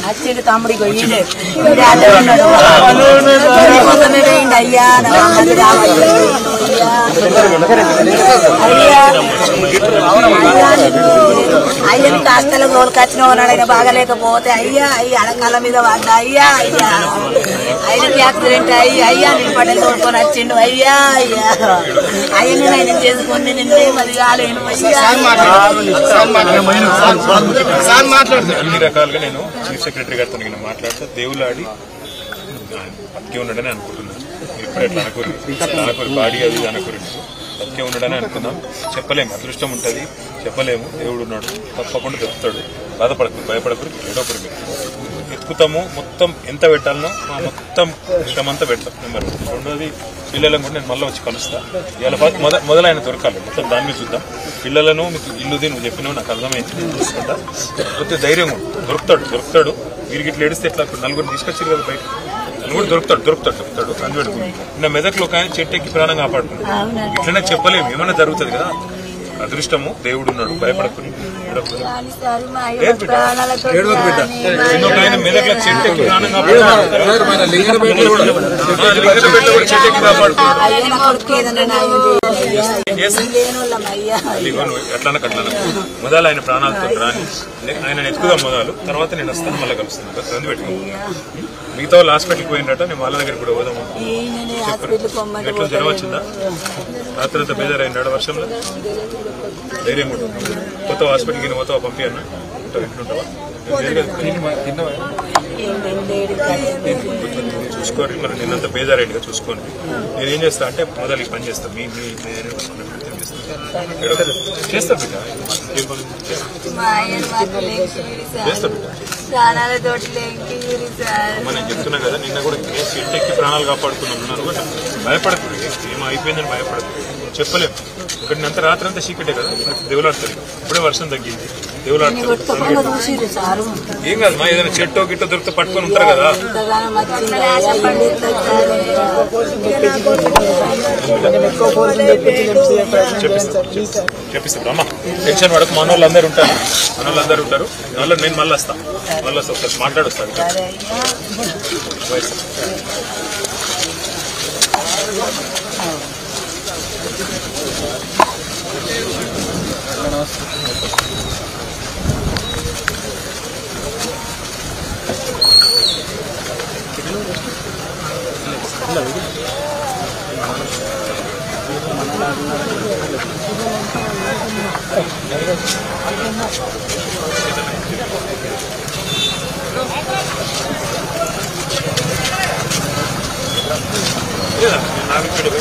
వచ్చిండు తమ్ముడికి అయ్యా అయ్యని కాస్తల గోలుకొచ్చిన ఉన్నాడు బాగలేకపోతే అయ్యా అయ్యి అడకాల మీద పడ్డా అయ్యా అయ్యా ఆయనకి యాక్సిడెంట్ అయ్యి అయ్యా నేను పడేది తోడుకొని వచ్చిండు అయ్యా అయ్యా అయ్యని ఆయన చేసుకుని నిన్నే మరి కాలేను అన్ని రకాలుగా నేను చీఫ్ సెక్రటరీ గారితో మాట్లాడితే దేవులాడి బతికే ఉండడని అనుకుంటున్నాను. ఇప్పుడు ఎట్లా అనుకోరు బాడీ అది అనుకోరు బతికే ఉండడని అనుకున్నాం. చెప్పలేము, అదృష్టం ఉంటుంది, చెప్పలేము. దేవుడు ఉన్నాడు, తప్పకుండా దొరుకుతాడు. బాధపడకు, భయపడకూరు, ఏడోకరు ఎత్తుకుతాము. మొత్తం ఎంత పెట్టాలనో మొత్తం ఇష్టమంతా పెడతాం. నెంబర్ రెండోది పిల్లలను కూడా నేను మళ్ళీ వచ్చి కలుస్తా. ఇవాళ మొదలైన దొరకాలి, మొత్తం దాని మీద చూద్దాం. పిల్లలను మీకు ఇల్లుది నువ్వు చెప్పినావు, నాకు అర్థమైంది, నేను చూసుకుంటా. కొద్దిగా ధైర్యం దొరుకుతాడు. వీరికి ఇట్లా ఏడిస్తే ఎట్లా నలుగురు తీసుకొచ్చారు కదా బయట, నలుగురు దొరుకుతాడు అని పెడుతుంది. నిన్న మెదక్లో ఒక ఆయన చెట్టు ఎక్కి ప్రాణం కాపాడుకున్నాడు. ఇట్లనే చెప్పలేము, ఏమైనా జరుగుతుంది కదా. అదృష్టము, దేవుడు ఉన్నాడు, భయపడకుండా. ఆయన మెదక్లో చెట్టు ఎక్కి ప్రాణం కాపాడుకున్నాడు. ఎట్లన్నా కట్లన్నా మొదలు ఆయన ప్రాణాలతో రాని ఆయన ఎత్తుకుదాం మొదలు, తర్వాత నేను వస్తాను, మళ్ళీ కలుస్తాను. రంది పెట్టుకున్నాను. మిగతా వాళ్ళు హాస్పిటల్కి పోయినట్ట, నేను వాళ్ళ దగ్గర కూడా పోదాము. ఎట్లా జ్వరం వచ్చిందా? రాత్రి అంతా బేజారైనాడు వర్షంలో. ధైర్యం కూడా కొత్త హాస్పిటల్కి పోతావా, పంపి అన్న ఎట్లుంటావా? చూసుకోండి, మరి నిన్నంత బేజారైందిగా చూసుకోండి. నేనేం చేస్తా అంటే మొదలు ఈ పని చేస్తాను. మీ చేస్తా బిడ్డ, నేను చెప్తున్నా కదా. నిన్న కూడా చెట్టు ఎక్కి ప్రాణాలు కాపాడుకున్నాను కూడా. భయపడకు, ఏమో అయిపోయిందని భయపడకు. చెప్పలేము, ఇక్కడ అంతా రాత్రి అంతా చీకటే కదా. దేవులాడుతుంది, ఇప్పుడే వర్షం తగ్గింది. దేవులాడుతుంది ఏం కాదు మా, ఏదైనా చెట్టు గిట్ట దొరికితే పట్టుకొని ఉంటారు కదా. చెప్పిస్తాం అమ్మా, టెన్షన్ పడకు. మన వాళ్ళందరూ ఉంటారు. నేను మళ్ళీ వస్తాను, ఒకసారి మాట్లాడొస్తాను. నాకు